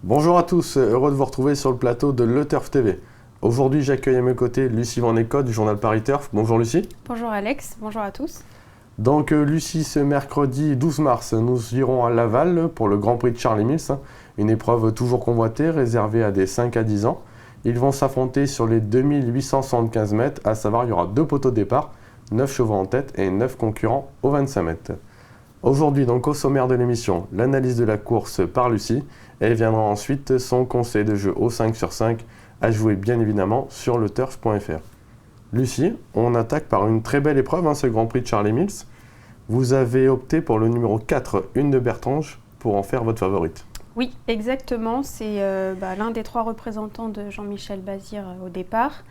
Bonjour à tous, heureux de vous retrouver sur le plateau de Le Turf TV. Aujourd'hui, j'accueille à mes côtés Lucie Van Ecot du journal Paris Turf. Bonjour Lucie. Bonjour Alex, bonjour à tous. Donc Lucie, ce mercredi 12 mars, nous irons à Laval pour le Grand Prix de Charles Mills, une épreuve toujours convoitée, réservée à des 5 à 10 ans. Ils vont s'affronter sur les 2875 mètres, à savoir il y aura 2 poteaux de départ, 9 chevaux en tête et 9 concurrents aux 25 mètres. Aujourd'hui, donc au sommaire de l'émission, l'analyse de la course par Lucie et viendra ensuite son conseil de jeu au 5 sur 5 à jouer bien évidemment sur leturf.fr. Lucie, on attaque par une très belle épreuve, ce Grand Prix de Charles Mills. Vous avez opté pour le numéro 4, Une de Bertrange, pour en faire votre favorite. Oui, exactement, c'est l'un des 3 représentants de Jean-Michel Bazir au départ.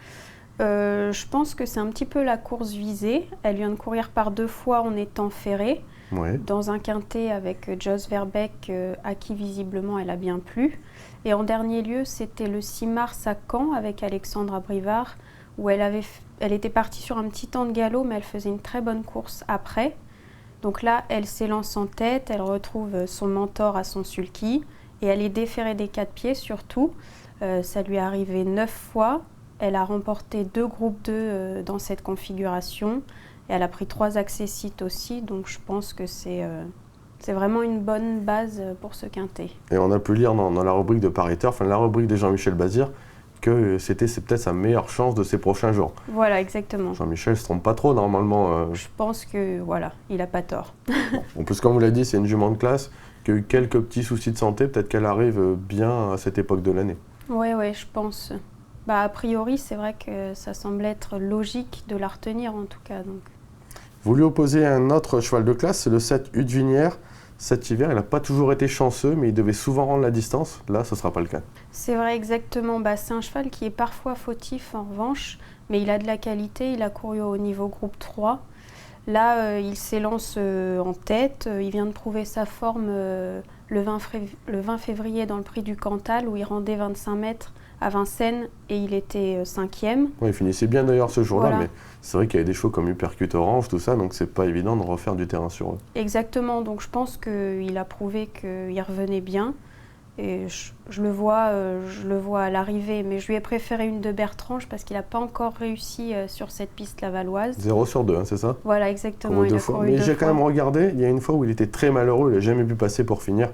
Je pense que c'est un petit peu la course visée. Elle vient de courir par 2 fois en étant ferrée. Ouais. Dans un quintet avec Jos Verbeek, à qui visiblement elle a bien plu. Et en dernier lieu, c'était le 6 mars à Caen avec Alexandra Brivard, où elle était partie sur un petit temps de galop, mais elle faisait une très bonne course après. Donc là, elle s'élance en tête, elle retrouve son mentor à son sulky, et elle est déférée des 4 pieds surtout. Ça lui est arrivé 9 fois. Elle a remporté 2 groupes 2 dans cette configuration. Et elle a pris 3 accessites aussi, donc je pense que c'est vraiment une bonne base pour ce quintet. Et on a pu lire dans la rubrique de Paris Turf, la rubrique de Jean-Michel Bazir, que c'est peut-être sa meilleure chance de ces prochains jours. Voilà, exactement. Jean-Michel ne se trompe pas trop normalement. Je pense que voilà, il n'a pas tort. En plus, comme vous l'avez dit, c'est une jument de classe, qui a eu quelques petits soucis de santé, peut-être qu'elle arrive bien à cette époque de l'année. Oui, je pense. A priori, c'est vrai que ça semble être logique de la retenir en tout cas. Donc. Vous lui opposez un autre cheval de classe, c'est le 7 Hudvinière. Cet hiver, il n'a pas toujours été chanceux, mais il devait souvent rendre la distance. Là, ce ne sera pas le cas. C'est vrai, exactement. C'est un cheval qui est parfois fautif en revanche, mais il a de la qualité. Il a couru au niveau groupe 3. Là, il s'élance en tête. Il vient de prouver sa forme le 20 février dans le prix du Cantal, où il rendait 25 mètres à Vincennes et il était 5e. Ouais, il finissait bien d'ailleurs ce jour-là, voilà. Mais c'est vrai qu'il y avait des chevaux comme Hypercute Orange, tout ça, donc c'est pas évident de refaire du terrain sur eux. Exactement, donc je pense qu'il a prouvé qu'il revenait bien. Et je le vois à l'arrivée, mais je lui ai préféré Une de Bertrange parce qu'il n'a pas encore réussi sur cette piste lavalloise. 0 sur 2, c'est ça? Voilà, exactement. Il a fois. Mais j'ai quand même regardé, il y a une fois où il était très malheureux, il n'a jamais pu passer pour finir.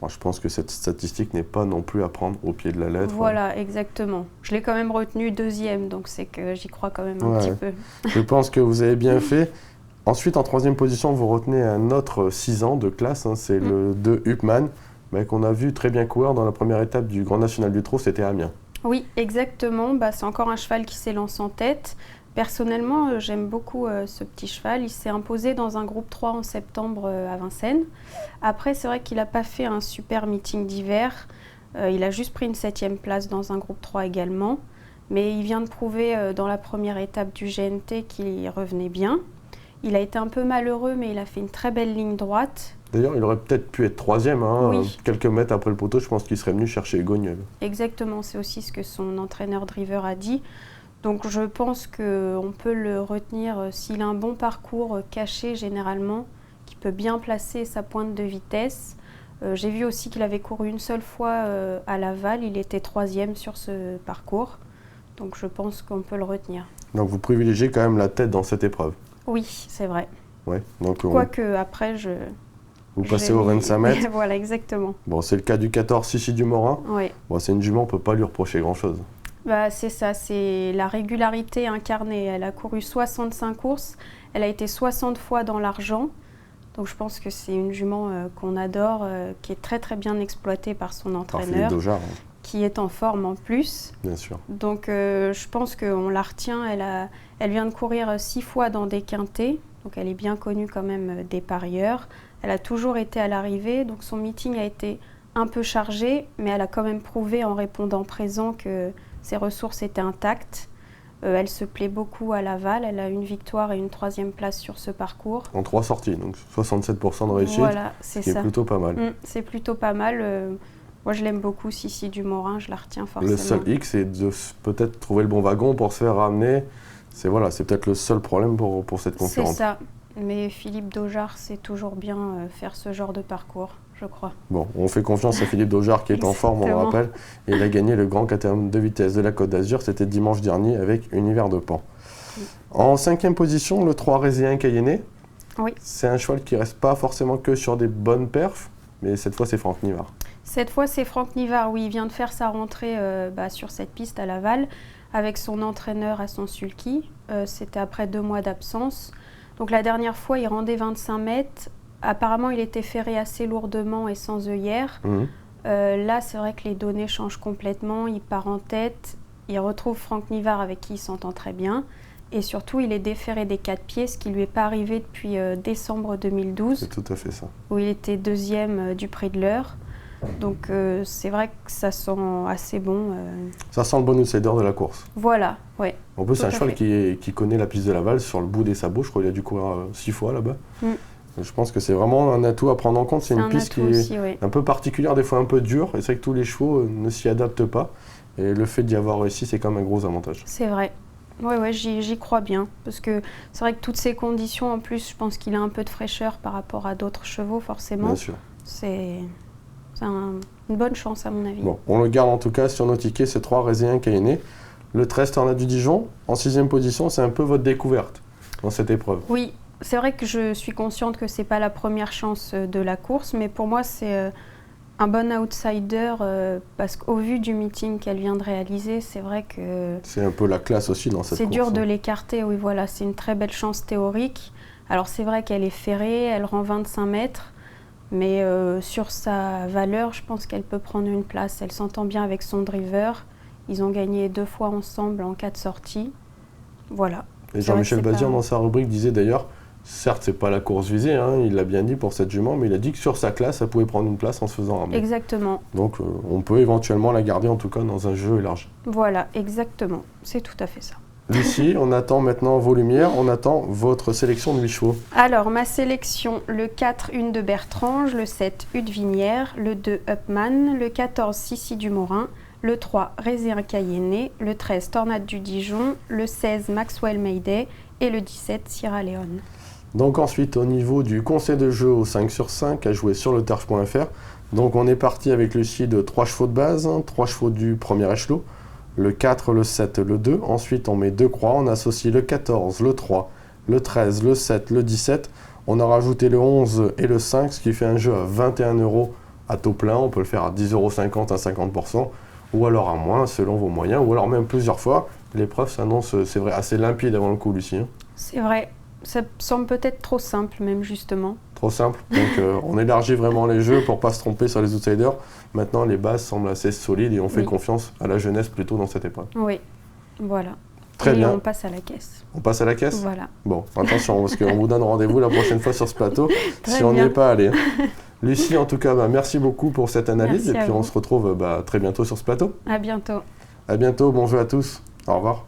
Moi, je pense que cette statistique n'est pas non plus à prendre au pied de la lettre. Voilà, exactement. Je l'ai quand même retenu 2e, donc c'est que j'y crois quand même un petit peu. Je pense que vous avez bien fait. Ensuite, en 3e position, vous retenez un autre 6 ans de classe, c'est le 2 Hupman, mais qu'on a vu très bien courir dans la première étape du Grand National du Trot, c'était Amiens. Oui, exactement. C'est encore un cheval qui s'élance en tête. Personnellement, j'aime beaucoup ce petit cheval. Il s'est imposé dans un groupe 3 en septembre à Vincennes. Après, c'est vrai qu'il n'a pas fait un super meeting d'hiver. Il a juste pris une 7e place dans un groupe 3 également. Mais il vient de prouver dans la première étape du GNT qu'il revenait bien. Il a été un peu malheureux, mais il a fait une très belle ligne droite. D'ailleurs, il aurait peut-être pu être 3e, Oui. Quelques mètres après le poteau, je pense qu'il serait venu chercher Gognel. Exactement, c'est aussi ce que son entraîneur driver a dit. Donc je pense qu'on peut le retenir s'il a un bon parcours caché généralement, qui peut bien placer sa pointe de vitesse. J'ai vu aussi qu'il avait couru une seule fois à Laval, il était 3e sur ce parcours. Donc je pense qu'on peut le retenir. Donc vous privilégiez quand même la tête dans cette épreuve? Oui, c'est vrai. Ouais, donc quoique après, vous passez aux 25 mètres. Voilà, exactement. Bon, c'est le cas du 14 Sissi du Morin. Oui. Bon, c'est une jument, on ne peut pas lui reprocher grand-chose. C'est ça, c'est la régularité incarnée. Elle a couru 65 courses, elle a été 60 fois dans l'argent. Donc je pense que c'est une jument qu'on adore, qui est très très bien exploitée par son entraîneur. Par Philippe Daujard. Qui est en forme en plus. Bien sûr. Donc je pense qu'on la retient. Elle vient de courir 6 fois dans des quintets, donc elle est bien connue quand même des parieurs. Elle a toujours été à l'arrivée, donc son meeting a été un peu chargé, mais elle a quand même prouvé en répondant présent que ses ressources étaient intactes. Elle se plaît beaucoup à Laval. Elle a une victoire et une 3e place sur ce parcours. En 3 sorties, donc 67% de réussite. Voilà, c'est ça. C'est plutôt pas mal. C'est plutôt pas mal. Moi, je l'aime beaucoup, Sissi du Morin. Je la retiens forcément. Le seul hic, c'est de peut-être trouver le bon wagon pour se faire ramener. C'est peut-être le seul problème pour cette concurrente. C'est ça. Mais Philippe Daujard sait toujours bien faire ce genre de parcours. je crois. Bon, on fait confiance à Philippe Daugeard qui est en forme, on le Exactement. rappelle. Et il a gagné le grand KTM de vitesse de la Côte d'Azur, c'était dimanche dernier avec Univers de Pan. En 5e position, le 3 Réséen Cayennais. Oui. C'est un cheval qui reste pas forcément que sur des bonnes perfs, mais cette fois c'est Franck Nivard. Cette fois, c'est Franck Nivard, oui, il vient de faire sa rentrée sur cette piste à Laval avec son entraîneur à son sulky. C'était après 2 mois d'absence. Donc la dernière fois, il rendait 25 mètres. Apparemment, il était ferré assez lourdement et sans œillère. Là, c'est vrai que les données changent complètement. Il part en tête, il retrouve Franck Nivard avec qui il s'entend très bien. Et surtout, il est déféré des 4 pieds, ce qui ne lui est pas arrivé depuis décembre 2012. C'est tout à fait ça. Où il était 2e du prix de l'heure. Donc c'est vrai que ça sent assez bon. Ça sent le bon outsider de la course. Voilà, ouais. En plus, c'est un Tout à cheval fait. qui connaît la piste de Laval sur le bout des sabots. Je crois qu'il a dû courir 6 fois là-bas. Mm. Je pense que c'est vraiment un atout à prendre en compte. C'est une un piste atout qui est aussi, ouais. un peu particulière, des fois un peu dure. Et c'est vrai que tous les chevaux ne s'y adaptent pas. Et le fait d'y avoir réussi, c'est quand même un gros avantage. C'est vrai. Ouais, j'y crois bien. Parce que c'est vrai que toutes ces conditions, en plus, je pense qu'il a un peu de fraîcheur par rapport à d'autres chevaux, forcément. Bien sûr. C'est une bonne chance, à mon avis. Bon, on le garde en tout cas sur nos tickets, c'est 3 Réséen Cayennais. Le 13 Tornade du Dijon, en 6e position, c'est un peu votre découverte dans cette épreuve. Oui, c'est vrai que je suis consciente que c'est pas la première chance de la course, mais pour moi, c'est un bon outsider parce qu'au vu du meeting qu'elle vient de réaliser, c'est vrai que C'est un peu la classe aussi dans cette course. c'est dur de l'écarter. Oui, voilà, c'est une très belle chance théorique. Alors c'est vrai qu'elle est ferrée, elle rend 25 mètres, mais sur sa valeur, je pense qu'elle peut prendre une place. Elle s'entend bien avec son driver. Ils ont gagné 2 fois ensemble en 4 sorties. Voilà. Et C'est vrai Jean-Michel que c'est Bazir, pas- dans sa rubrique, disait d'ailleurs, certes, c'est pas la course visée, hein, il l'a bien dit pour cette jument, mais il a dit que sur sa classe, ça pouvait prendre une place en se faisant ramener. Exactement. Donc, on peut éventuellement la garder, en tout cas, dans un jeu élargi. Voilà, exactement. C'est tout à fait ça. Lucie, on attend maintenant vos lumières, on attend votre sélection de 8 chevaux. Alors, ma sélection, le 4, Une de Bertrange, le 7, Hutte Vinière, le 2, Upman, le 14, Sissi du Morin, le 3, Réséen Cayennais, le 13, Tornade du Dijon, le 16, Maxwell Mayday et le 17, Sierra Leone. Donc ensuite, au niveau du conseil de jeu au 5 sur 5, à jouer sur le turf.fr, donc on est parti avec Lucie de 3 chevaux de base, 3 chevaux du premier échelon, le 4, le 7, le 2. Ensuite, on met 2 croix, on associe le 14, le 3, le 13, le 7, le 17. On a rajouté le 11 et le 5, ce qui fait un jeu à 21 € à taux plein. On peut le faire à 10,50 € à 50%, ou alors à moins, selon vos moyens, ou alors même plusieurs fois. L'épreuve s'annonce, c'est vrai, assez limpide avant le coup, Lucie. C'est vrai, ça semble peut-être trop simple même justement. Trop simple. Donc on élargit vraiment les jeux pour pas se tromper sur les outsiders. Maintenant, les bases semblent assez solides et on fait Oui. confiance à la jeunesse plutôt dans cette épreuve. Oui, voilà. Très Et bien. on passe à la caisse. On passe à la caisse. Voilà. Bon, attention, parce qu'on vous donne rendez-vous la prochaine fois sur ce plateau, Très si on n'y bien. est pas allé. Lucie, en tout cas, merci beaucoup pour cette analyse. Merci et à puis on vous. se retrouve très bientôt sur ce plateau. À bientôt. À bientôt, bon jeu à tous. Au revoir.